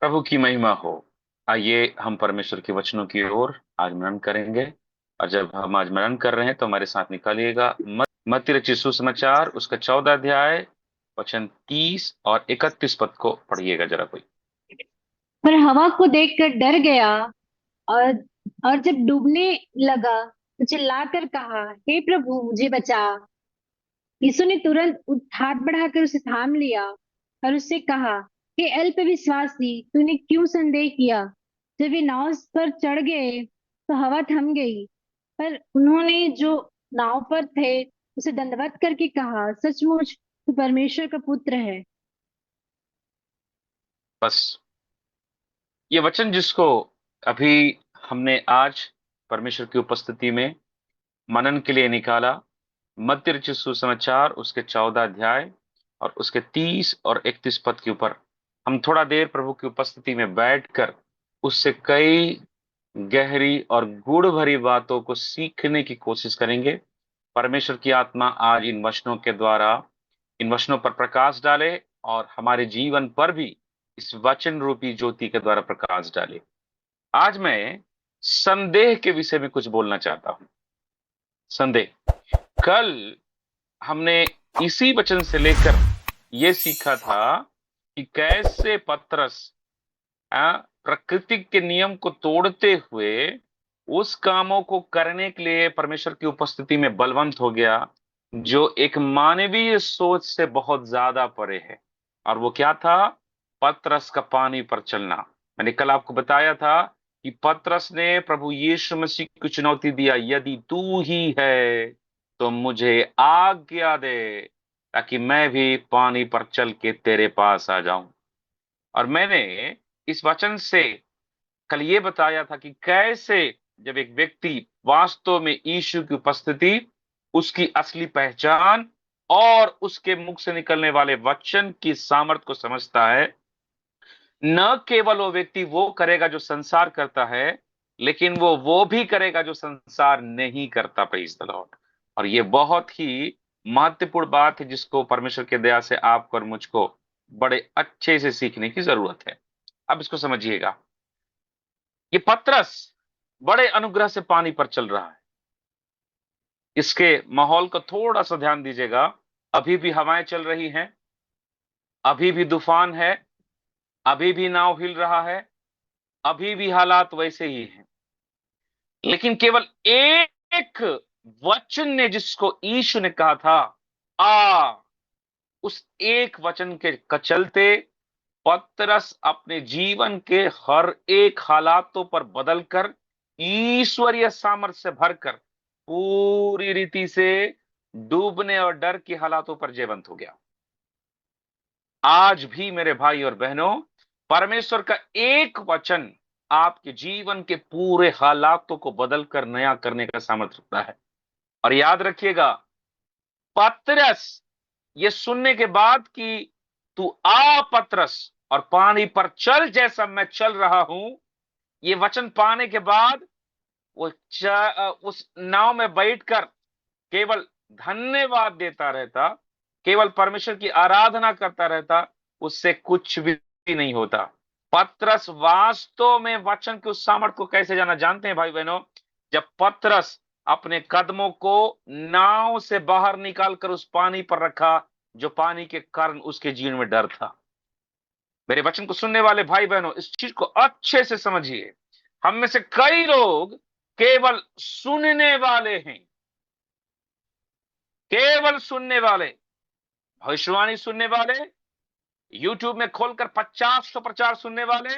प्रभु की महिमा हो। आइए हम परमेश्वर के वचनों की ओर आज मनन करेंगे। और जब हम आज मनन कर रहे हैं तो हमारे साथ निकालिएगा मत्ती रचित सुसमाचार उसका 14 अध्याय वचन 30 और 31 पद को पढ़िएगा जरा कोई। पर हवा को देखकर डर गया और और जब डूबने लगा तो चिल्लाकर कहा, हे प्रभु मुझे बचा। यीशु ने तुरंत हाथ बढ़ाकर उसे थाम लिया और उससे कहा, हे अल्प विश्वासी, तूने क्यों संदेह किया। जब वे नाव पर चढ़ गए तो हवा थम गई। पर उन्होंने जो नाव पर थे उसे दंडवत करके कहा, सचमुच तू परमेश्वर का पुत्र है। बस ये वचन जिसको अभी हमने आज परमेश्वर की उपस्थिति में मनन के लिए निकाला, मत्ती रचित सुसमाचार उसके 14 अध्याय और उसके 30 और 31 पद के ऊपर हम थोड़ा देर प्रभु की उपस्थिति में बैठकर उससे कई गहरी और गूढ़ भरी बातों को सीखने की कोशिश करेंगे। परमेश्वर की आत्मा आज इन वचनों के द्वारा इन वचनों पर प्रकाश डाले और हमारे जीवन पर भी इस वचन रूपी ज्योति के द्वारा प्रकाश डाले। आज मैं संदेह के विषय में कुछ बोलना चाहता हूं। संदेह, कल हमने इसी वचन से लेकर यह सीखा था कि कैसे पतरस प्रकृति के नियम को तोड़ते हुए उस कामों को करने के लिए परमेश्वर की उपस्थिति में बलवंत हो गया जो एक मानवीय सोच से बहुत ज्यादा परे है। और वो क्या था? पतरस का पानी पर चलना। मैंने कल आपको बताया था कि पतरस ने प्रभु यीशु मसीह को चुनौती दिया, यदि तू ही है तो मुझे आज्ञा दे ताकि मैं भी पानी पर चल के तेरे पास आ जाऊं। और मैंने इस वचन से कल ये बताया था कि कैसे जब एक व्यक्ति वास्तव में यीशु की उपस्थिति, उसकी असली पहचान और उसके मुख से निकलने वाले वचन की सामर्थ को समझता है, न केवल वो व्यक्ति वो करेगा जो संसार करता है, लेकिन वो भी करेगा जो संसार नहीं करता। Praise the Lord. और ये बहुत ही महत्वपूर्ण बात है जिसको परमेश्वर के दया से आपको और मुझको बड़े अच्छे से सीखने की जरूरत है। अब इसको समझिएगा। ये पतरस बड़े अनुग्रह से पानी पर चल रहा है। इसके माहौल को थोड़ा सा ध्यान दीजिएगा। अभी भी हवाएं चल रही हैं, अभी भी तूफान है, अभी भी नाव हिल रहा है, अभी भी हालात वैसे ही हैं। लेकिन केवल एक वचन ने जिसको यीशु ने कहा था, आ, उस एक वचन के चलते पतरस अपने जीवन के हर एक हालातों पर बदलकर ईश्वरीय सामर्थ्य से भरकर पूरी रीति से डूबने और डर की हालातों पर जयवंत हो गया। आज भी मेरे भाई और बहनों, परमेश्वर का एक वचन आपके जीवन के पूरे हालातों को बदलकर नया करने का सामर्थ्य रखता है। और याद रखिएगा, पतरस ये सुनने के बाद कि तू आ पतरस और पानी पर चल जैसा मैं चल रहा हूं, ये वचन पाने के बाद वो उस नाव में बैठकर केवल धन्यवाद देता रहता, केवल परमेश्वर की आराधना करता रहता, उससे कुछ भी नहीं होता। पतरस वास्तव में वचन के उस सामर्थ्य को कैसे जाना जानते हैं भाई बहनों? जब पतरस अपने कदमों को नाव से बाहर निकालकर उस पानी पर रखा जो पानी के कारण उसके जीवन में डर था। मेरे वचन को सुनने वाले भाई बहनों, इस चीज को अच्छे से समझिए। हम में से कई लोग केवल सुनने वाले हैं, केवल सुनने वाले, भविष्यवाणी सुनने वाले, यूट्यूब में खोलकर 50 प्रचार सुनने वाले,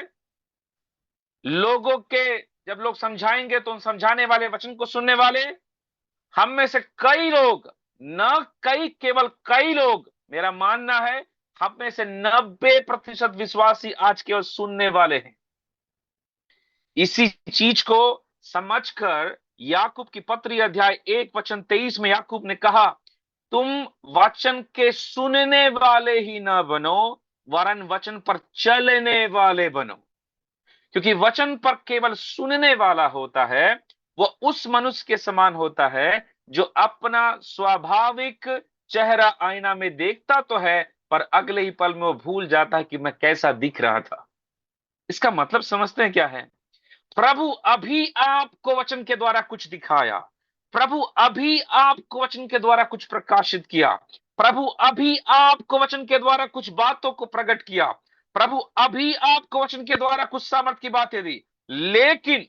लोगों के जब लोग समझाएंगे तो उन समझाने वाले वचन को सुनने वाले। हम में से कई लोग, न कई, केवल कई लोग, मेरा मानना है हम में से 90% विश्वासी आज केवल सुनने वाले हैं। इसी चीज को समझकर याकूब की पत्री अध्याय 1 वचन 23 में याकूब ने कहा, तुम वचन के सुनने वाले ही ना बनो, वरन वचन पर चलने वाले बनो। क्योंकि वचन पर केवल सुनने वाला होता है, वो उस मनुष्य के समान होता है जो अपना स्वाभाविक चेहरा आईना में देखता तो है, पर अगले ही पल में वो भूल जाता है कि मैं कैसा दिख रहा था। इसका मतलब समझते हैं क्या है? प्रभु अभी आपको वचन के द्वारा कुछ दिखाया, प्रभु अभी आपको वचन के द्वारा कुछ प्रकाशित किया, प्रभु अभी आपको वचन के द्वारा कुछ बातों को प्रकट किया, प्रभु अभी आपको वचन के द्वारा कुछ सामर्थ की बातें दी। लेकिन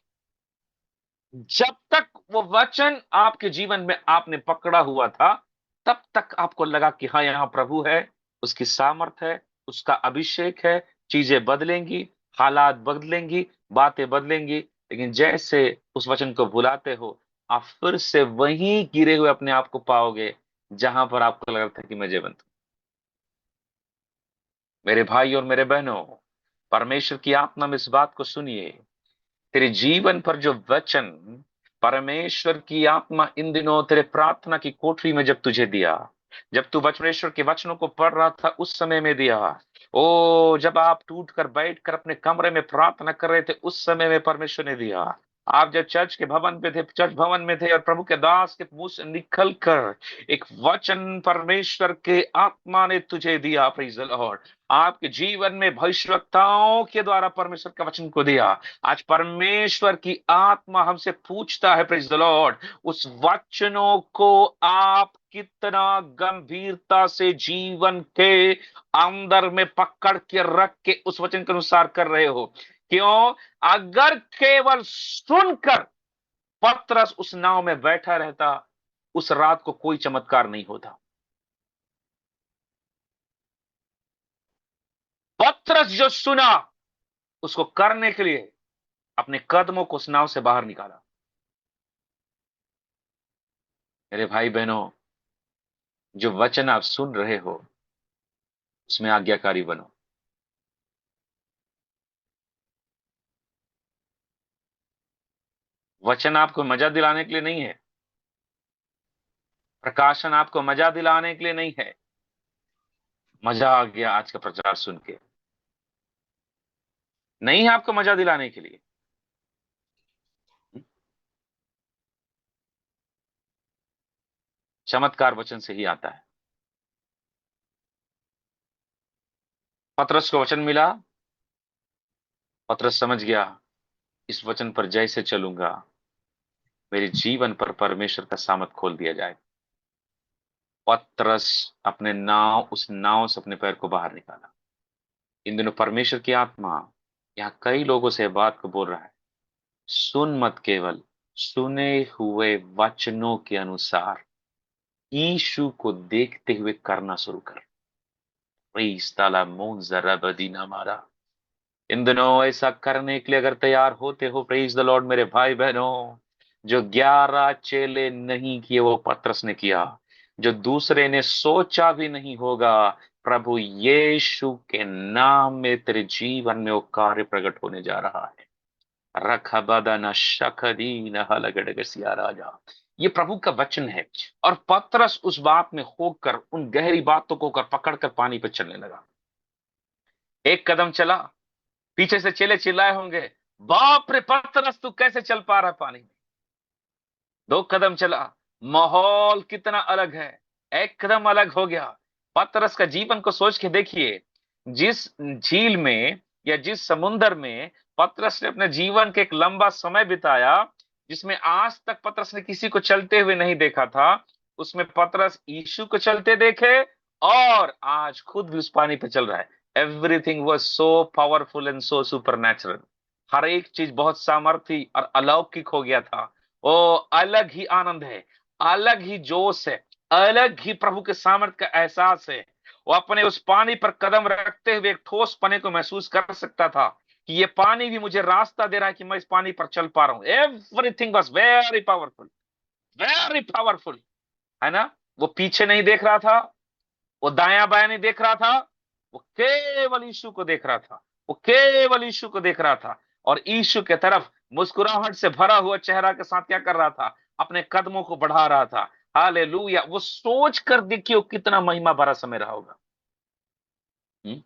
जब तक वो वचन आपके जीवन में आपने पकड़ा हुआ था, तब तक आपको लगा कि हाँ, यहां प्रभु है, उसकी सामर्थ है, उसका अभिषेक है, चीजें बदलेंगी, हालात बदलेंगी, बातें बदलेंगी। लेकिन जैसे उस वचन को भुलाते हो, आप फिर से वहीं गिरे हुए अपने आप को पाओगे, जहां पर आपको लग रहा था कि मैं जयवंत हूं। मेरे भाई और मेरे बहनों, परमेश्वर की आत्मा में इस बात को सुनिए। तेरे जीवन पर जो वचन परमेश्वर की आत्मा इन दिनों तेरे प्रार्थना की कोठरी में जब तुझे दिया, जब तू परमेश्वर के वचनों को पढ़ रहा था, उस समय में दिया, ओ जब आप टूट कर बैठ कर अपने कमरे में प्रार्थना कर रहे थे, उस समय में परमेश्वर ने दिया। आप जब चर्च के भवन पे थे, चर्च भवन में थे, और प्रभु के दास के मुंह से निकल कर एक वचन परमेश्वर के आत्मा ने तुझे दिया, प्रेज द लॉर्ड। आपके जीवन में भविष्यवक्ताओं के द्वारा परमेश्वर का वचन को दिया। आज परमेश्वर की आत्मा हमसे पूछता है, प्रेज द लॉर्ड, उस वचनों को आप कितना गंभीरता से जीवन के अंदर में पकड़ के रख के उस वचन के अनुसार कर रहे हो? क्यों? अगर केवल सुनकर पतरस उस नाव में बैठा रहता, उस रात को कोई चमत्कार नहीं होता। पतरस जो सुना, उसको करने के लिए अपने कदमों को उस नाव से बाहर निकाला। मेरे भाई बहनों, जो वचन आप सुन रहे हो, उसमें आज्ञाकारी बनो। वचन आपको मजा दिलाने के लिए नहीं है, प्रकाशन आपको मजा दिलाने के लिए नहीं है। मजा आ गया आज का प्रचार सुन के? नहीं है आपको मजा दिलाने के लिए। चमत्कार वचन से ही आता है। पतरस को वचन मिला, पतरस समझ गया, इस वचन पर जैसे चलूंगा, मेरे जीवन पर परमेश्वर का सामर्थ खोल दिया जाए। पतरस अपने नाव, उस नाव से अपने पैर को बाहर निकाला। इन दिनों परमेश्वर की आत्मा यहां कई लोगों से बात को बोल रहा है, सुन मत, केवल सुने हुए वचनों के अनुसार यीशु को देखते हुए करना शुरू कर। प्रीस ताला मून जरा बदीना मारा। इन दिनों ऐसा करने के लिए अगर तैयार होते हो, प्रेज द लॉर्ड, मेरे भाई बहनों, जो 11 चेले नहीं किए वो पतरस ने किया, जो दूसरे ने सोचा भी नहीं होगा, प्रभु यीशु के नाम में तेरे जीवन में वो कार्य प्रकट होने जा रहा है। रखबदन शकदीन हलगडगसिया राजा, ये प्रभु का वचन है। और पतरस उस बात में होकर, उन गहरी बातों को कर पकड़कर पानी पर चलने लगा। एक कदम चला, पीछे से चेले चिल्लाए होंगे, बाप रे पतरस, तू कैसे चल पा रहा है पानी में? 2 कदम चला, माहौल कितना अलग है, एक कदम अलग हो गया। पतरस का जीवन को सोच के देखिए, जिस झील में या जिस समुन्दर में पतरस ने अपने जीवन के एक लंबा समय बिताया, जिसमें आज तक पतरस ने किसी को चलते हुए नहीं देखा था, उसमें पतरस यीशु को चलते देखे, और आज खुद भी उस पानी पे चल रहा है। Everything was so powerful and so super. हर एक चीज बहुत सामर्थी और अलौकिक हो गया था। ओ अलग ही आनंद है, अलग ही जोश है, अलग ही प्रभु के सामर्थ्य का एहसास है। वो अपने उस पानी पर कदम रखते हुए एक ठोस पने को महसूस कर सकता था कि ये पानी भी मुझे रास्ता दे रहा है कि मैं इस पानी पर चल पा रहा हूं। Everything was very powerful, very powerful, है ना? वो पीछे नहीं देख रहा था, वो दायां बायां नहीं देख रहा था, वो केवल यीशु को देख रहा था, वो केवल यीशु को देख रहा था। और यीशु के तरफ मुस्कुराहट से भरा हुआ चेहरा के साथ क्या कर रहा था? अपने कदमों को बढ़ा रहा था। हालेलुया! वो सोच कर देखिए वो कितना महिमा भरा समय रहा होगा। हम्म?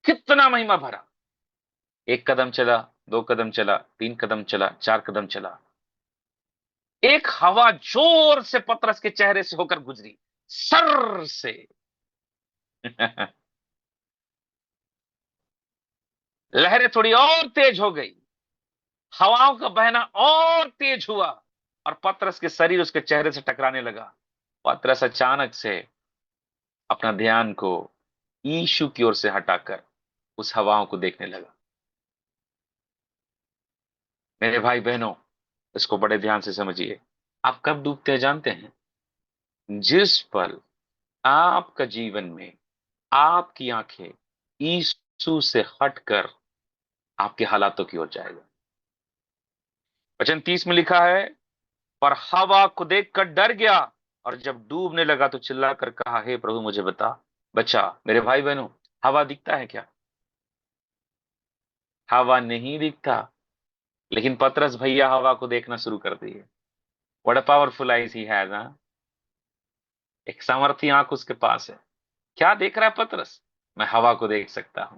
कितना महिमा भरा। 1 कदम चला, 2 कदम चला, 3 कदम चला, 4 कदम चला, एक हवा जोर से पतरस के चेहरे से होकर गुजरी, सर से। लहरें थोड़ी और तेज हो गई, हवाओं का बहना और तेज हुआ, और पतरस के शरीर उसके चेहरे से टकराने लगा। पतरस अचानक से अपना ध्यान को यीशु की ओर से हटाकर उस हवाओं को देखने लगा। मेरे भाई बहनों, इसको बड़े ध्यान से समझिए। आप कब डूबते हैं जानते हैं? जिस पल आपका जीवन में आपकी आंखें यीशु से हटकर आपके हालातों की ओर जाएगा। वचन 30 में लिखा है, पर हवा को देखकर डर गया, और जब डूबने लगा तो चिल्लाकर कहा, हे प्रभु मुझे बचा। मेरे भाई बहनों, हवा दिखता है क्या? हवा नहीं दिखता, लेकिन पतरस भैया हवा को देखना शुरू कर दिए। What a powerful eyes he has. एक सामर्थी आंख उसके पास है। क्या देख रहा है पतरस? मैं हवा को देख सकता हूं।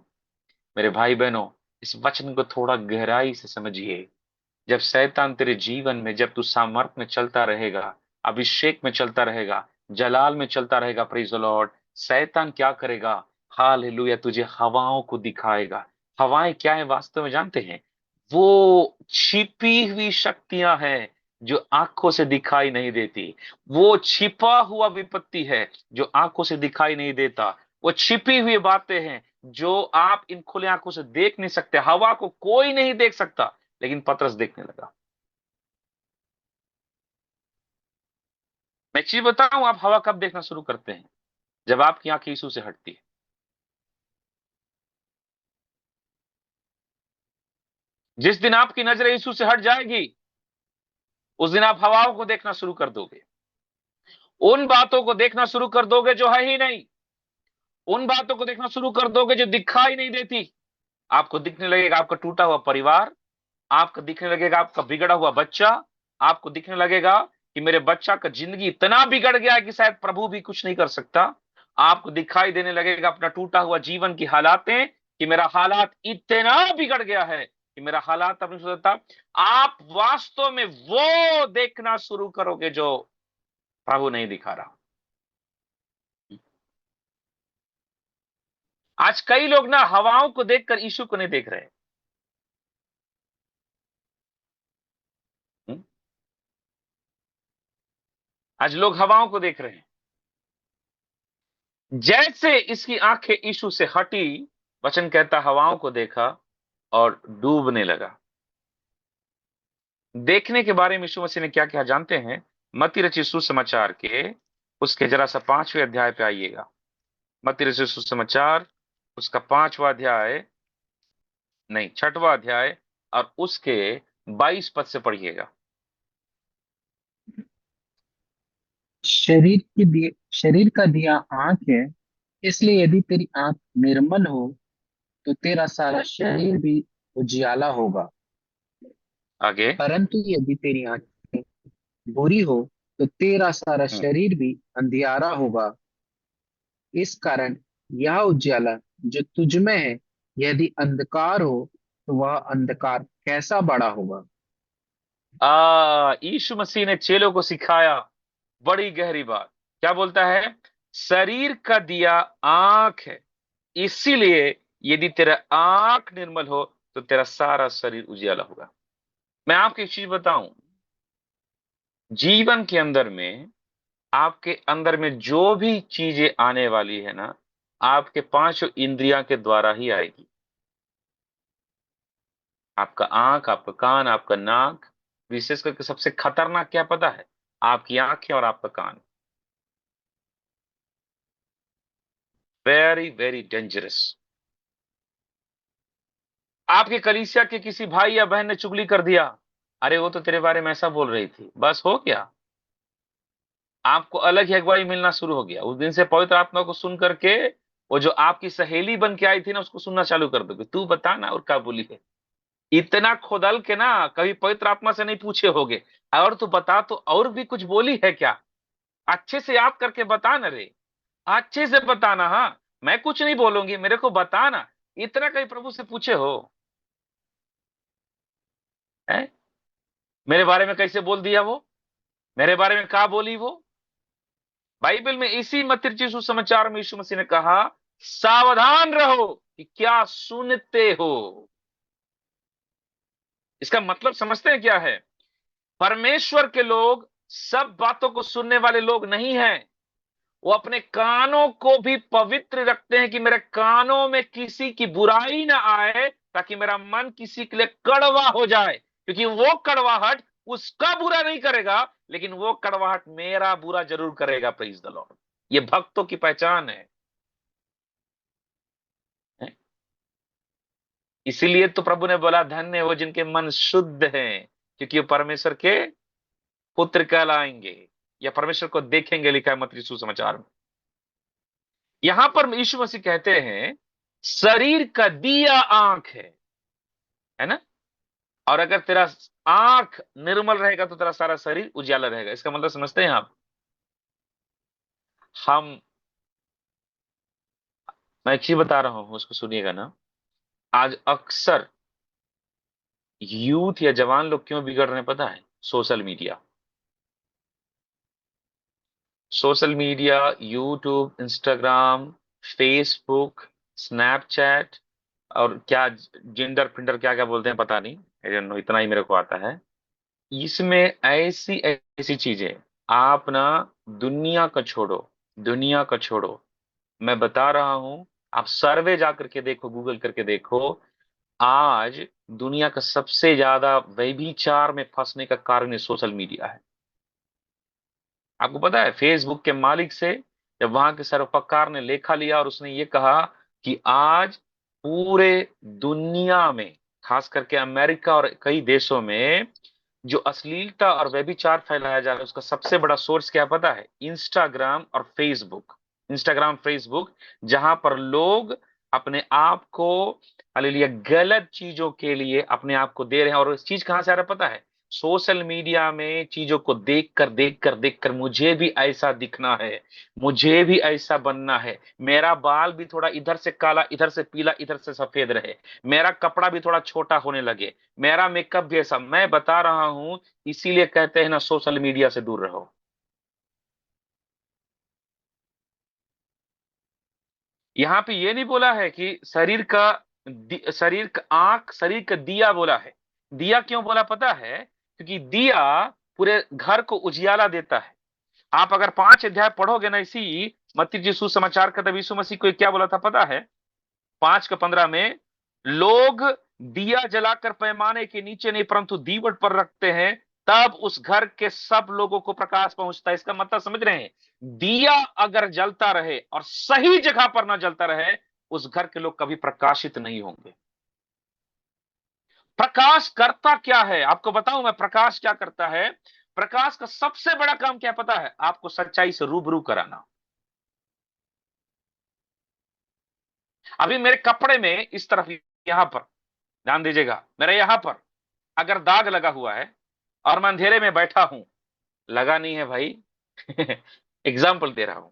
मेरे भाई बहनों, इस वचन को थोड़ा गहराई से समझिए। जब शैतान तेरे जीवन में, जब तू सामर्थ में चलता रहेगा, अभिषेक में चलता रहेगा, जलाल में चलता रहेगा, प्रेज द लॉर्ड, शैतान क्या करेगा? हालेलुया, तुझे हवाओं को दिखाएगा। हवाएं क्या है वास्तव में जानते हैं? वो छिपी हुई शक्तियां हैं जो आंखों से दिखाई नहीं देती। वो छिपा हुआ विपत्ति है जो आंखों से दिखाई नहीं देता। वो छिपी हुई बातें हैं जो आप इन खुले आंखों से देख नहीं सकते। हवा को कोई नहीं देख सकता, लेकिन पतरस देखने लगा। मैं एक चीज बताऊं, आप हवा कब देखना शुरू करते हैं? जब आपकी आंख यीशु से हटती है। जिस दिन आपकी नजर यीशु से हट जाएगी, उस दिन आप हवाओं को देखना शुरू कर दोगे। उन बातों को देखना शुरू कर दोगे जो है ही नहीं। उन बातों को देखना शुरू कर दोगे जो दिखाई नहीं देती। आपको दिखने लगेगा आपका टूटा हुआ परिवार, आपको दिखने लगेगा आपका बिगड़ा हुआ बच्चा, आपको दिखने लगेगा कि मेरे बच्चा का जिंदगी इतना बिगड़ गया है कि शायद प्रभु भी कुछ नहीं कर सकता। आपको दिखाई देने लगेगा अपना टूटा हुआ जीवन की हालातें, कि मेरा हालात इतना बिगड़ गया है कि मेरा हालात अब नहीं सुधरता। आप वास्तव में वो देखना शुरू करोगे जो प्रभु नहीं दिखा रहा। आज कई लोग ना हवाओं को देखकर यीशु को नहीं देख रहे। हम्म? आज लोग हवाओं को देख रहे हैं। जैसे इसकी आंखें यीशु से हटी, वचन कहता हवाओं को देखा और डूबने लगा। देखने के बारे में यीशु मसीह ने क्या कहा जानते हैं? मत्ती रचित सुसमाचार के उसके जरा सा 5वें अध्याय पे आइएगा। मत्ती रचित सुसमाचार उसका 5वां अध्याय, नहीं 6वां अध्याय, और उसके 22 पद से पढ़िएगा। शरीर का दिया आंख है। इसलिए यदि तेरी आंख निर्मल हो तो तेरा सारा शरीर भी उजियाला होगा। आगे। परंतु यदि तेरी आंख बुरी हो तो तेरा सारा हम्म। शरीर भी अंधियारा होगा। इस कारण यह उजियाला जो तुझ में है, यदि अंधकार हो तो वह अंधकार कैसा बड़ा होगा। यीशु मसीह ने चेलों को सिखाया बड़ी गहरी बात। क्या बोलता है? शरीर का दिया आंख है, इसीलिए यदि तेरा आंख निर्मल हो तो तेरा सारा शरीर उजियाला होगा। मैं आपको एक चीज बताऊं, जीवन के अंदर में, आपके अंदर में जो भी चीजें आने वाली है ना, आपके पांचों इंद्रियां के द्वारा ही आएगी। आपका आंख, आपका कान, आपका नाक। विशेष करके सबसे खतरनाक क्या पता है? आपकी आंखें और आपका कान। Very very dangerous. आपके कलीसिया के किसी भाई या बहन ने चुगली कर दिया, अरे वो तो तेरे बारे में ऐसा बोल रही थी, बस हो गया। आपको अलग ही अगुवाई मिलना शुरू हो गया। उस दिन से पवित्र आत्मा को सुन करके वो जो आपकी सहेली बन के आई थी ना, उसको सुनना चालू कर दोगे। तू बता ना और क्या बोली है। इतना खोदल के ना कभी पवित्र आत्मा से नहीं पूछे होगे, और तू बता तो और भी कुछ बोली है क्या? अच्छे से याद करके बता ना रे। अच्छे से बताना। हाँ, मैं कुछ नहीं बोलूंगी, मेरे को बताना। इतना कहीं प्रभु से पूछे हो? है? मेरे बारे में कैसे बोल दिया वो? मेरे बारे में क्या बोली वो? बाइबल में इसी मत्ती रचित सुसमाचार में यीशु मसीह ने कहा, सावधान रहो कि क्या सुनते हो। इसका मतलब समझते हैं क्या है? परमेश्वर के लोग सब बातों को सुनने वाले लोग नहीं हैं। वो अपने कानों को भी पवित्र रखते हैं कि मेरे कानों में किसी की बुराई ना आए, ताकि मेरा मन किसी के लिए कड़वा हो जाए, क्योंकि वो कड़वाहट उसका बुरा नहीं करेगा, लेकिन वो कड़वाहट मेरा बुरा जरूर करेगा। Praise the Lord. ये भक्तों की पहचान है। इसीलिए तो प्रभु ने बोला, धन्य है वो जिनके मन शुद्ध हैं, क्योंकि वो परमेश्वर के पुत्र कहलाएंगे, या परमेश्वर को देखेंगे, लिखा है मत्ती सुसमाचार में। यहां पर यीशु मसीह कहते हैं शरीर का दिया आंख है ना। और अगर तेरा आंख निर्मल रहेगा तो तेरा सारा शरीर उजाला रहेगा। इसका मतलब समझते हैं आप? हम मैं एक चीज बता रहा हूं, उसको सुनिएगा ना। आज अक्सर यूथ या जवान लोग क्यों बिगड़ रहे हैं पता है? Social media. Social media, YouTube, Instagram, Facebook, Snapchat, और क्या जेंडर फिंडर क्या क्या बोलते हैं पता नहीं, I don't know, इतना ही मेरे को आता है। इसमें ऐसी ऐसी चीजें, आप ना दुनिया का छोड़ो, दुनिया का छोड़ो, मैं बता रहा हूं, आप सर्वे जा करके देखो, गूगल करके देखो। आज दुनिया का सबसे ज्यादा व्यभिचार में फंसने का कारण ये सोशल मीडिया है। आपको पता है, फेसबुक के मालिक से जब वहां के सर्वपकार ने लेखा लिया और उसने ये कहा कि आज पूरे दुनिया में, खास करके अमेरिका और कई देशों में, जो अश्लीलता और व्यभिचार फैलाया जा रहा है उसका सबसे बड़ा सोर्स क्या पता है? इंस्टाग्राम और फेसबुक। इंस्टाग्राम, फेसबुक, जहां पर लोग अपने आप को, हालेलुया, गलत चीजों के लिए अपने आप को दे रहे हैं। और इस चीज कहां से आ रहा है पता है? सोशल मीडिया में चीजों को देख कर मुझे भी ऐसा दिखना है, मुझे भी ऐसा बनना है, मेरा बाल भी थोड़ा इधर से काला, इधर से पीला, इधर से सफेद रहे, मेरा कपड़ा भी थोड़ा छोटा होने लगे, मेरा मेकअप भी ऐसा। मैं बता रहा हूं, इसीलिए कहते हैं ना, सोशल मीडिया से दूर रहो। यहां पे ये नहीं बोला है कि शरीर का आंख शरीर का दिया बोला है। दिया क्यों बोला पता है? क्योंकि दिया पूरे घर को उजियाला देता है। आप अगर 5 अध्याय पढ़ोगे ना इसी मत्ती जी सुसमाचार का, तब यीशु मसीह को क्या बोला था पता है? 5 का 15 में, लोग दिया जलाकर पैमाने के नीचे नहीं परंतु दीवट पर रखते हैं, तब उस घर के सब लोगों को प्रकाश पहुंचता है। इसका मतलब समझ रहे हैं? दिया अगर जलता रहे और सही जगह पर ना जलता रहे, उस घर के लोग कभी प्रकाशित नहीं होंगे। प्रकाश करता क्या है आपको बताऊं मैं? प्रकाश क्या करता है? प्रकाश का सबसे बड़ा काम क्या पता है? आपको सच्चाई से रूबरू कराना। अभी मेरे कपड़े में इस तरफ, यहां पर ध्यान दीजिएगा, मेरे यहां पर अगर दाग लगा हुआ है और मैं अंधेरे में बैठा हूं, लगा नहीं है भाई। एग्जाम्पल दे रहा हूं।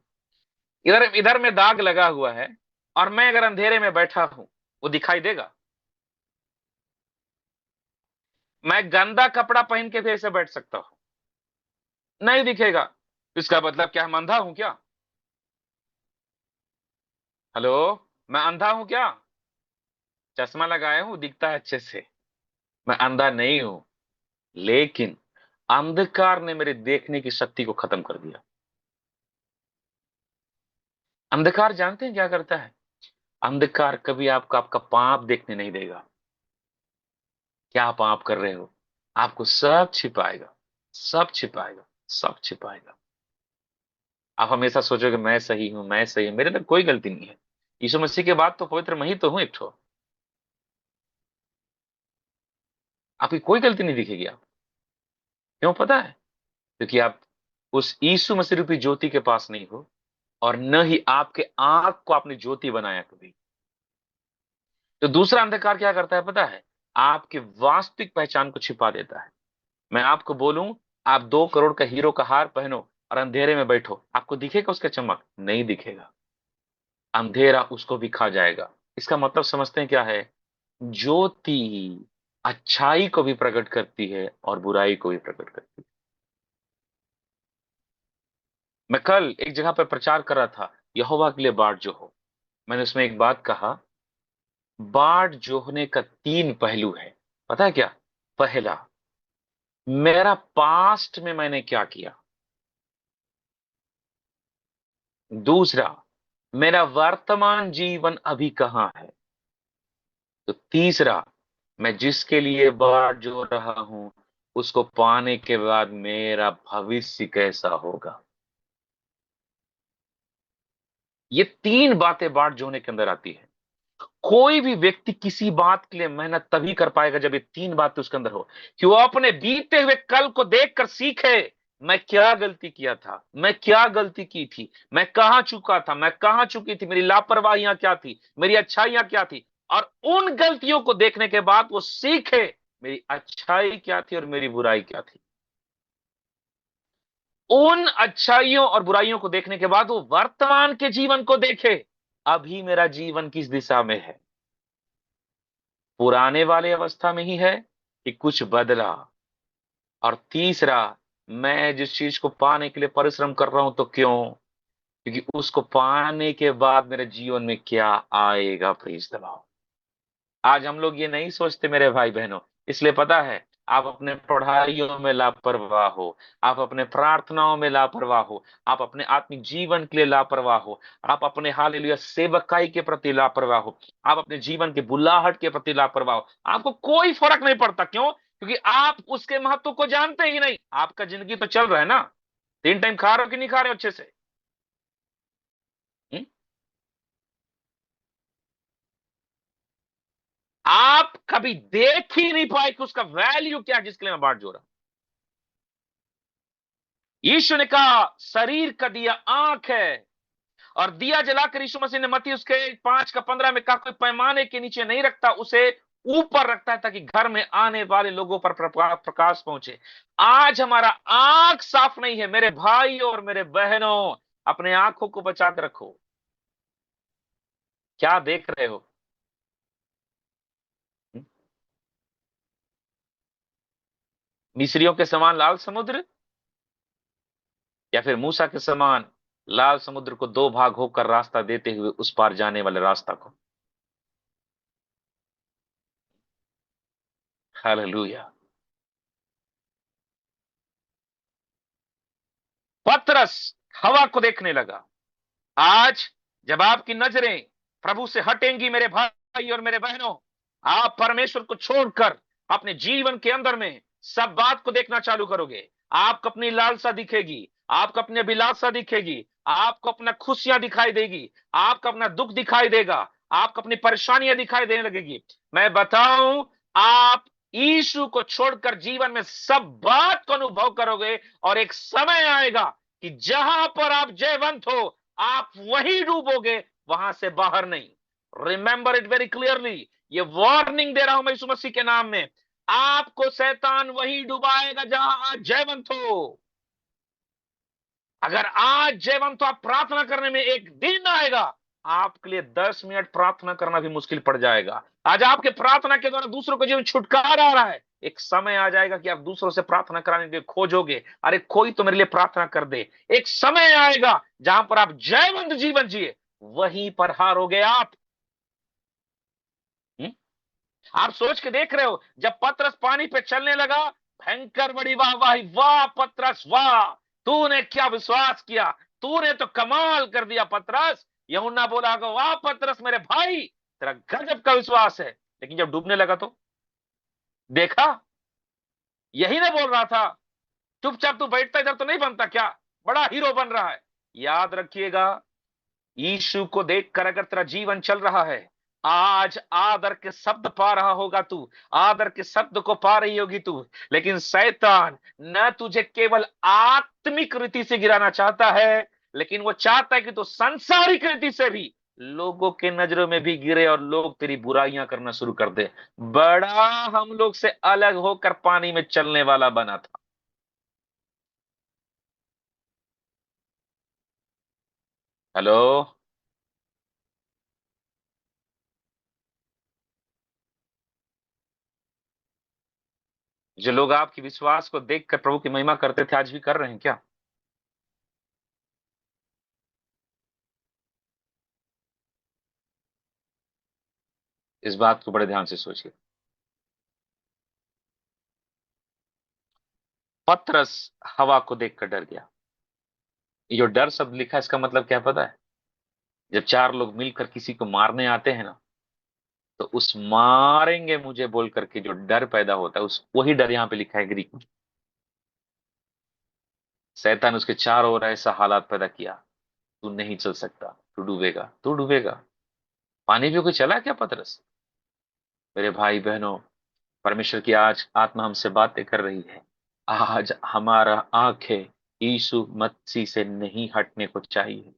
इधर इधर में दाग लगा हुआ है और मैं अगर अंधेरे में बैठा हूं, वो दिखाई देगा? मैं गंदा कपड़ा पहन के भी ऐसे बैठ सकता हूं, नहीं दिखेगा। इसका मतलब क्या, मैं अंधा हूं क्या? हेलो, मैं अंधा हूं क्या? चश्मा लगाया हूं, दिखता है अच्छे से। मैं अंधा नहीं हूं, लेकिन अंधकार ने मेरे देखने की शक्ति को खत्म कर दिया। अंधकार जानते हैं क्या करता है? अंधकार कभी आपको आपका पाप देखने नहीं देगा। क्या पाप कर रहे हो, आपको सब छिपाएगा, सब छिपाएगा, सब छिपाएगा। आप हमेशा सोचोगे मैं सही हूं, मैं सही हूं, मेरे अंदर कोई गलती नहीं है। यीशु मसीह के बाद तो पवित्र मैं ही तो हूं एक ठो। आपकी कोई गलती नहीं दिखेगी। आप क्यों पता है? क्योंकि आप उस यीशु मसीह रूपी ज्योति के पास नहीं हो, और न ही आपके आंख को आपने ज्योति बनाया कभी। तो दूसरा अंधकार क्या करता है पता है? आपकी वास्तविक पहचान को छिपा देता है। मैं आपको बोलूं, आप 2 करोड़ का हीरो का हार पहनो और अंधेरे में बैठो, आपको दिखेगा उसका चमक? नहीं दिखेगा। अंधेरा उसको भी खा जाएगा। इसका मतलब समझते हैं क्या है? ज्योति अच्छाई को भी प्रकट करती है और बुराई को भी प्रकट करती है। मैं कल एक जगह पर प्रचार कर रहा था, यहोवा के लिए बाट जो हो। मैंने उसमें एक बात कहा बाढ़ जोहने का तीन पहलू है। पता है क्या? पहला, मेरा पास्ट में मैंने क्या किया। दूसरा, मेरा वर्तमान जीवन अभी कहाँ है। तो तीसरा, मैं जिसके लिए बाढ़ जो रहा हूं उसको पाने के बाद मेरा भविष्य कैसा होगा। ये तीन बातें बाढ़ जोने के अंदर आती है। कोई भी व्यक्ति किसी बात के लिए मेहनत तभी कर पाएगा जब ये तीन बातें उसके अंदर हो, कि वो अपने बीते हुए कल को देखकर सीखे, मैं क्या गलती किया था, मैं क्या गलती की थी, मैं कहां चुका था, मैं कहां चुकी थी, मेरी लापरवाहियां क्या थी, मेरी अच्छाइयां क्या थी। और उन गलतियों को देखने के बाद वो सीखे मेरी अच्छाई क्या थी और मेरी बुराई क्या थी। उन अच्छाइयों और बुराइयों को देखने के बाद वो वर्तमान के जीवन को देखे, अभी मेरा जीवन किस दिशा में है, पुराने वाले अवस्था में ही है कि कुछ बदला। और तीसरा, मैं जिस चीज को पाने के लिए परिश्रम कर रहा हूं तो क्यों, क्योंकि उसको पाने के बाद मेरे जीवन में क्या आएगा। प्लीज दबाओ। आज हम लोग ये नहीं सोचते मेरे भाई बहनों, इसलिए पता है, आप अपने पढ़ाइयों में लापरवाह हो, आप अपने प्रार्थनाओं में लापरवाह हो, आप अपने आत्मिक जीवन के लिए लापरवाह हो, आप अपने हालेलुया सेवकाई के प्रति लापरवाह हो, आप अपने जीवन की बुलाहट के प्रति लापरवाह हो। आपको कोई फर्क नहीं पड़ता। क्यों? क्योंकि आप उसके महत्व को जानते ही नहीं। आपका जिंदगी तो चल रहा है ना, तीन टाइम खा रहे हो कि नहीं खा रहे हो अच्छे से? हम्म? आप कभी देख ही नहीं पाए कि उसका वैल्यू क्या है जिसके लिए मैं बांट जो रहा हूं। यीशु ने कहा शरीर का दिया आंख है, और दिया जलाकर यीशु मसीह ने मत्ती उसके 5 का 15 में कहा कोई पैमाने के नीचे नहीं रखता, उसे ऊपर रखता है ताकि घर में आने वाले लोगों पर प्रकाश पहुंचे। आज हमारा आंख साफ नहीं है मेरे भाई और मेरे बहनों, अपने आंखों को बचा के रखो। क्या देख रहे हो? मिस्रियों के समान लाल समुद्र, या फिर मूसा के समान लाल समुद्र को दो भाग होकर रास्ता देते हुए उस पार जाने वाले रास्ता को। हालेलुया। पतरस हवा को देखने लगा। आज जब आपकी नजरें प्रभु से हटेंगी मेरे भाई और मेरे बहनों, आप परमेश्वर को छोड़कर अपने जीवन के अंदर में सब बात को देखना चालू करोगे। आपको अपनी लालसा दिखेगी, आपको अपनी अभिलाषा दिखेगी, आपको अपना खुशियां दिखाई देगी, आपको अपना दुख दिखाई देगा, आपको अपनी परेशानियां दिखाई देने लगेगी। मैं बताऊं, आप यीशु को छोड़कर जीवन में सब बात को अनुभव करोगे, और एक समय आएगा कि जहां पर आप जयवंत हो आप वही डूबोगे, वहां से बाहर नहीं। Remember it very clearly. ये वार्निंग दे रहा हूं मैं यीशु मसीह के नाम में। आपको शैतान वही डुबाएगा जहां आज जयवंत हो। अगर आज जयवंत हो, आप प्रार्थना करने में एक दिन आएगा आपके लिए 10 मिनट प्रार्थना करना भी मुश्किल पड़ जाएगा। आज आपके प्रार्थना के द्वारा दूसरों को जीवन छुटकारा आ रहा है, एक समय आ जाएगा कि आप दूसरों से प्रार्थना कराने के लिए खोजोगे, अरे कोई तो मेरे लिए प्रार्थना कर दे। एक समय आएगा जहां पर आप जयवंत जीवन जिए, वहीं पर हारोगे आप। हम्म? आप सोच के देख रहे हो, जब पतरस पानी पे चलने लगा, भयंकर बड़ी वाहवाही, वाह पतरस वाह, तूने क्या विश्वास किया, तूने तो कमाल कर दिया पतरस। यूहन्ना बोला होगा वाह पतरस मेरे भाई, तेरा गजब का विश्वास है। लेकिन जब डूबने लगा तो देखा, यही ना बोल रहा था, चुपचाप तू बैठता इधर तो नहीं बनता क्या, बड़ा हीरो बन रहा है। याद रखिएगा, यीशु को देखकर अगर तेरा जीवन चल रहा है, आज आदर के शब्द पा रहा होगा तू, आदर के शब्द को पा रही होगी तू। लेकिन शैतान न तुझे केवल आत्मिक रीति से गिराना चाहता है, लेकिन वो चाहता है कि तू सांसारिक रीति से भी लोगों के नजरों में भी गिरे और लोग तेरी बुराइयां करना शुरू कर दे। बड़ा हम लोग से अलग होकर पानी में चलने वाला बना था। हेलो? जो लोग आपके विश्वास को देखकर प्रभु की महिमा करते थे आज भी कर रहे हैं क्या? इस बात को बड़े ध्यान से सोचिए। पतरस हवा को देखकर डर गया। ये जो डर शब्द लिखा है, इसका मतलब क्या पता है? जब चार लोग मिलकर किसी को मारने आते हैं ना, तो उस मारेंगे मुझे बोल करके जो डर पैदा होता है, उस वही डर यहां पे लिखा है ग्रीक में। शैतान उसके चारों ओर ऐसा हालात पैदा किया, तू नहीं चल सकता, तू डूबेगा, तू डूबेगा। पानी पे कोई चला क्या पतरस? मेरे भाई बहनों, परमेश्वर की आज आत्मा हमसे बातें कर रही है। आज हमारा आंखें यीशु मसीह से नहीं हटने को चाहिए।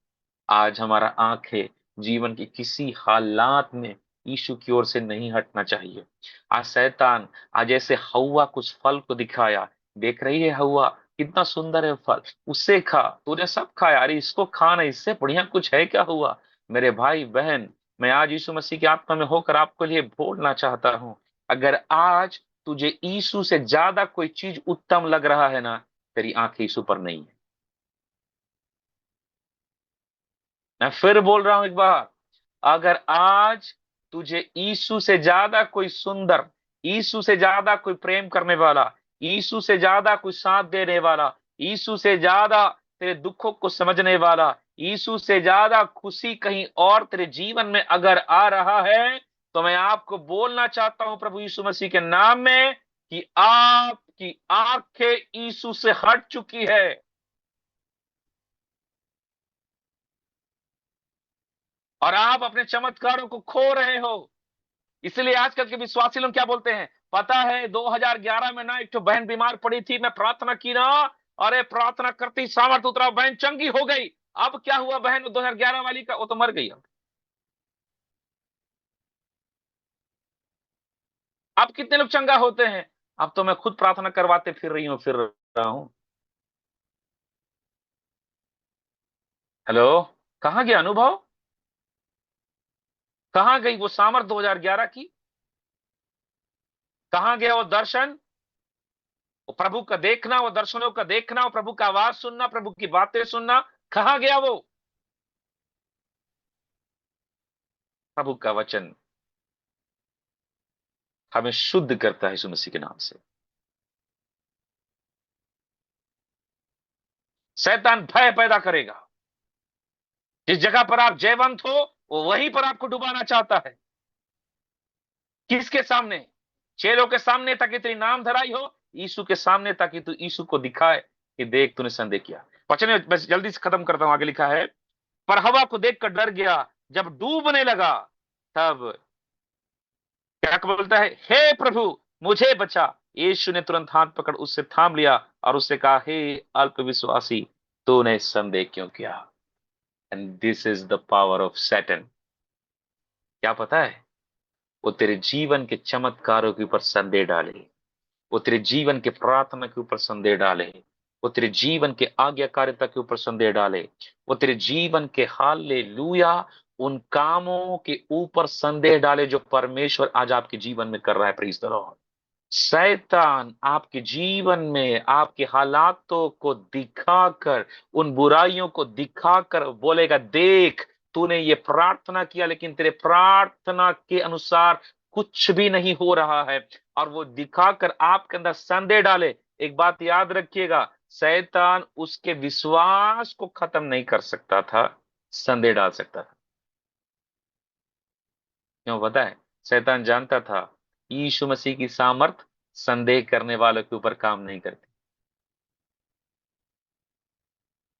आज हमारा आंखें जीवन की किसी हालात में यीशु की ओर से नहीं हटना चाहिए। आज शैतान, आज ऐसे हवा कुछ फल को दिखाया, देख रही है हवा कितना सुंदर है फल, उससे खा, तूने सब खाया, अरे इसको खाना, इससे बढ़िया कुछ है क्या हुआ? मेरे भाई बहन, मैं आज यीशु मसीह की आत्मा में होकर आपके लिए बोलना चाहता हूं। अगर आज तुझे यीशु से ज्यादा कोई चीज उत्तम लग रहा है ना, तेरी आंख यीशु पर नहीं है। मैं फिर बोल रहा हूं एक बार, अगर आज तुझे यीशु से ज्यादा कोई सुंदर, यीशु से ज्यादा कोई प्रेम करने वाला, यीशु से ज्यादा कोई साथ देने वाला, यीशु से ज्यादा तेरे दुखों को समझने वाला, यीशु से ज्यादा खुशी कहीं और तेरे जीवन में अगर आ रहा है, तो मैं आपको बोलना चाहता हूं प्रभु यीशु मसीह के नाम में कि आपकी आंखें यीशु से हट चुकी है। और आप अपने चमत्कारों को खो रहे हो। इसलिए आजकल के विश्वासी लोग क्या बोलते हैं पता है? 2011 में ना एक तो बहन बीमार पड़ी थी, मैं प्रार्थना की ना, अरे प्रार्थना करती सामर्थ उतरा, बहन चंगी हो गई। अब क्या हुआ बहन 2011 वाली का? वो तो मर गई। अब कितने लोग चंगा होते हैं? अब तो मैं खुद प्रार्थना करवाते फिर रहा हूं। हेलो, कहां गया अनुभव? कहां गई वो सामर्थ 2011 की? कहां गया वो दर्शन, वो प्रभु का देखना, वो दर्शनों का देखना, वो प्रभु का आवाज सुनना, प्रभु की बातें सुनना? कहां गया वो? प्रभु का वचन हमें शुद्ध करता है यीशु मसीह के नाम से। शैतान भय पैदा करेगा। जिस जगह पर आप जयवंत हो, वो वहीं पर आपको डुबाना चाहता है। किसके सामने? चेलों के सामने ताकि तेरी नाम धराई हो, यीशु के सामने ताकि तू यीशु को दिखाए कि देख तूने संदेह किया। वचन में बस जल्दी से खत्म करता हूं, आगे लिखा है, पर हवा को देखकर डर गया, जब डूबने लगा तब क्या बोलता है, हे प्रभु मुझे बचा। यीशु ने तुरंत हाथ पकड़ उससे थाम लिया और उससे कहा, हे अल्प विश्वासी, तूने संदेह क्यों किया? And this is the power of Satan. क्या पता है? वो तेरे जीवन के चमत्कारों के ऊपर संदेह डाले, वो तेरे जीवन के प्रार्थना के ऊपर संदेह डाले, वो तेरे जीवन के आज्ञाकारिता के ऊपर संदेह डाले, वो तेरे जीवन के हालेलुया उन कामों के ऊपर संदेह डाले जो परमेश्वर आज आपके जीवन में कर रहा है। प्रीज द लॉर्ड। शैतान आपके जीवन में आपके हालातों को दिखाकर, उन बुराइयों को दिखाकर बोलेगा, देख तूने ये प्रार्थना किया लेकिन तेरे प्रार्थना के अनुसार कुछ भी नहीं हो रहा है। और वो दिखाकर आपके अंदर संदेह डाले। एक बात याद रखिएगा, शैतान उसके विश्वास को खत्म नहीं कर सकता था, संदेह डाल सकता था। क्यों पता है? शैतान जानता था यीशु मसीह की सामर्थ संदेह करने वालों के ऊपर काम नहीं करती।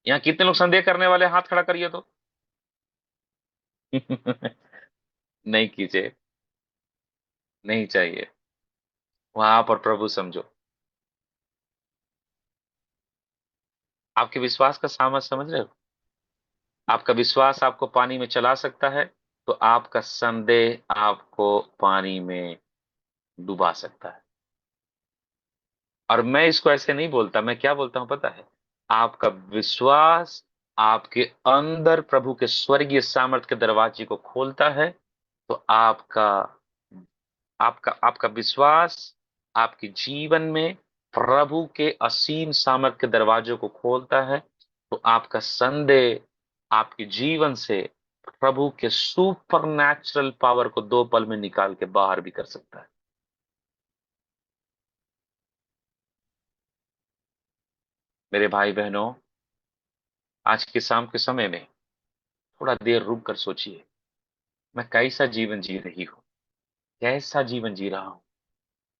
यहाँ कितने लोग संदेह करने वाले, हाथ खड़ा करिए तो। नहीं कीजिए, नहीं चाहिए। वहां पर प्रभु समझो, आपके विश्वास का सामर्थ समझ रहे हो? आपका विश्वास आपको पानी में चला सकता है, तो आपका संदेह आपको पानी में डुबा सकता है। और मैं इसको ऐसे नहीं बोलता, मैं क्या बोलता हूं पता है? आपका विश्वास आपके अंदर प्रभु के स्वर्गीय सामर्थ्य के दरवाजे को खोलता है। तो आपका आपका आपका विश्वास आपके जीवन में प्रभु के असीम सामर्थ्य के दरवाजों को खोलता है। तो आपका संदेह आपके जीवन से प्रभु के सुपर नेचुरल पावर को 2 पल में निकाल के बाहर भी कर सकता है। मेरे भाई बहनों, आज के शाम के समय में थोड़ा देर रुक कर सोचिए, मैं कैसा जीवन जी रही हूं, कैसा जीवन जी रहा हूं,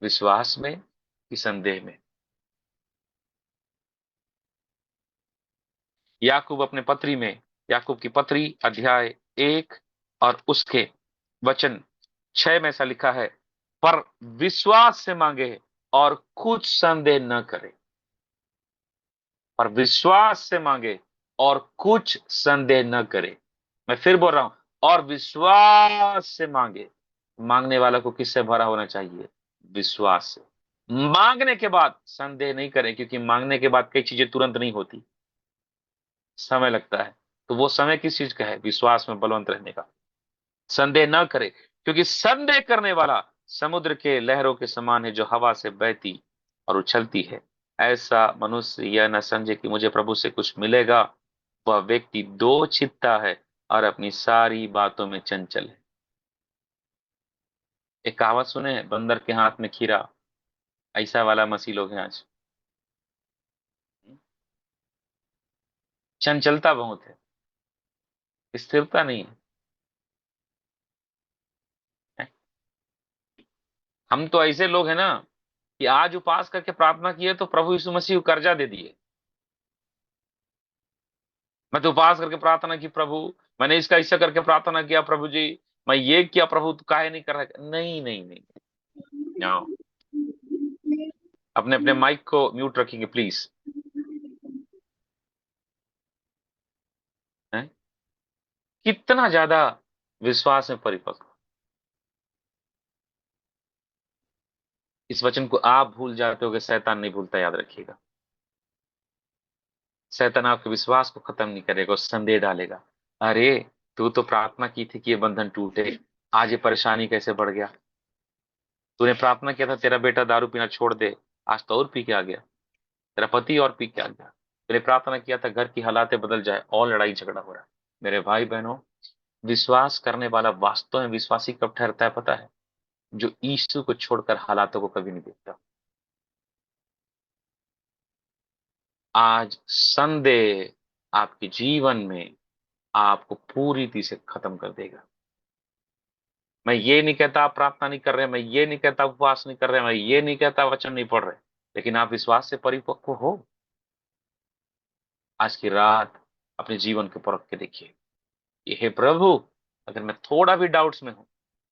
विश्वास में कि संदेह में। याकूब अपने पत्री में, याकूब की पत्री अध्याय 1 और उसके वचन 6 में ऐसा लिखा है, पर विश्वास से मांगे और कुछ संदेह न करे। पर विश्वास से मांगे और कुछ संदेह न करे। मैं फिर बोल रहा हूं, और विश्वास से मांगे। मांगने वाला को किससे भरा होना चाहिए? विश्वास से। मांगने के बाद संदेह नहीं करें, क्योंकि मांगने के बाद कई चीजें तुरंत नहीं होती, समय लगता है। तो वो समय किस चीज का है? विश्वास में बलवंत रहने का। संदेह न करे, क्योंकि संदेह करने वाला समुद्र के लहरों के समान है, जो हवा से बहती और उछलती है। ऐसा मनुष्य यह न समझे कि मुझे प्रभु से कुछ मिलेगा। वह व्यक्ति दो चित्ता है और अपनी सारी बातों में चंचल है। एक कहावत सुने हैं, बंदर के हाथ में खीरा। ऐसा वाला मसीह लोग हैं आज। चंचलता बहुत है, स्थिरता नहीं है। हम तो ऐसे लोग हैं ना कि आज उपवास करके प्रार्थना किए तो प्रभु यीशु मसीह को कर्जा दे दिए। मैं तो उपवास करके प्रार्थना की प्रभु, मैंने इसका ऐसा करके प्रार्थना किया प्रभु जी, मैं ये किया प्रभु, तो काहे नहीं कर रहा? नहीं नहीं नहीं, नो। अपने अपने माइक को म्यूट रखेंगे प्लीज। हैं? कितना ज्यादा विश्वास में परिपक्व। इस वचन को आप भूल जाते हो कि शैतान नहीं भूलता, याद रखिएगा। शैतान आपके विश्वास को खत्म नहीं करेगा और संदेह डालेगा। अरे, तू तो प्रार्थना की थी कि ये बंधन टूटे, आज ये परेशानी कैसे बढ़ गया? तूने प्रार्थना किया था तेरा बेटा दारू पीना छोड़ दे, आज तो और पी के आ गया। तेरा पति और पी के आ गया। तूने प्रार्थना किया था घर की हालातें बदल जाए, और लड़ाई झगड़ा हो रहा है। मेरे भाई बहनों, विश्वास करने वाला वास्तव में विश्वासी कब ठहरता है पता है? जो यीशु को छोड़कर हालातों को कभी नहीं देखता। आज संदेह आपके जीवन में आपको पूरी तरह से खत्म कर देगा। मैं ये नहीं कहता आप प्रार्थना नहीं कर रहे, मैं ये नहीं कहता उपवास नहीं कर रहे, मैं ये नहीं कहता वचन नहीं पढ़ रहे, लेकिन आप विश्वास से परिपक्व हो। आज की रात अपने जीवन को परख के देखिए। ये हे प्रभु, अगर मैं थोड़ा भी डाउट्स में हूं,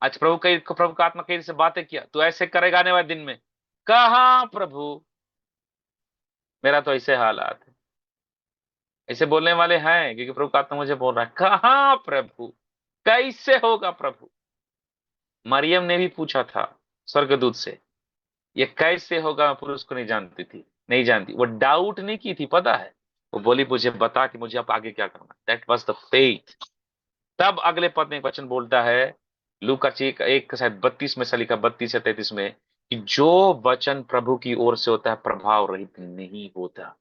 आज प्रभु का आत्मा कई से बातें किया, तू ऐसे करेगा आने वाले दिन में। कहा प्रभु, मेरा तो ऐसे हालात है। ऐसे बोलने वाले हैं क्योंकि प्रभु का आत्मा मुझे बोल रहा है। कहा प्रभु, कैसे होगा प्रभु? मरियम ने भी पूछा था स्वर्गदूत से, ये कैसे होगा? पुरुष को नहीं जानती थी, नहीं जानती। वो डाउट नहीं की थी, पता है। वो बोली, मुझे बता कि मुझे अब आगे क्या करना। That was the faith. तब अगले पद में एक वचन बोलता है, लूका एक शायद 32 में से लिखा, 32 या 33 में, कि जो वचन प्रभु की ओर से होता है प्रभाव रहित नहीं होता।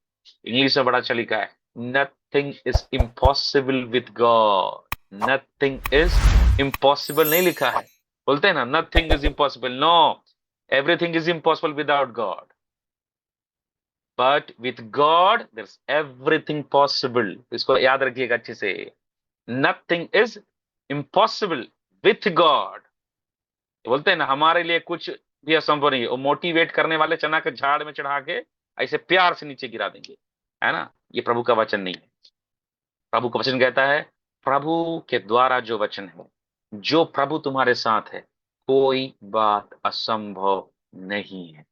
इंग्लिश में बड़ा अच्छा लिखा है, nothing is impossible with God. Nothing is impossible नहीं लिखा है। बोलते हैं ना, nothing is impossible. No, everything is impossible without God, but with God there is everything possible. इसको याद रखिएगा अच्छे से। Nothing is impossible with God. बोलते हैं ना, हमारे लिए कुछ भी असंभव नहीं है। वो मोटिवेट करने वाले चना के झाड़ में चढ़ा के ऐसे प्यार से नीचे गिरा देंगे, है ना? ये प्रभु का वचन नहीं है। प्रभु का वचन कहता है, प्रभु के द्वारा जो वचन है, जो प्रभु तुम्हारे साथ है, कोई बात असंभव नहीं है।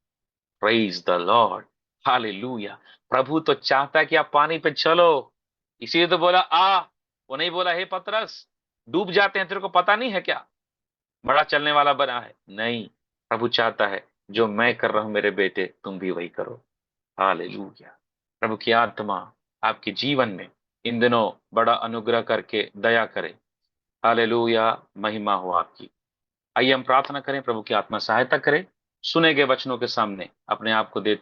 Praise the lord, hallelujah. प्रभु तो चाहता है कि आप पानी पे चलो, इसीलिए तो बोला आ। वो नहीं बोला हे पतरस डूब जाते हैं, तेरे को पता नहीं है क्या? बड़ा चलने वाला बना है। नहीं, प्रभु चाहता है जो मैं कर रहा हूं मेरे बेटे, तुम भी वही करो। हालेलुया। प्रभु की आत्मा आपके जीवन में इन दिनों बड़ा अनुग्रह करके दया करे। हालेलुया, महिमा हो आपकी। आइए हम प्रार्थना करें, प्रभु की आत्मा सहायता करे। सुने गए वचनों के सामने अपने आप को देते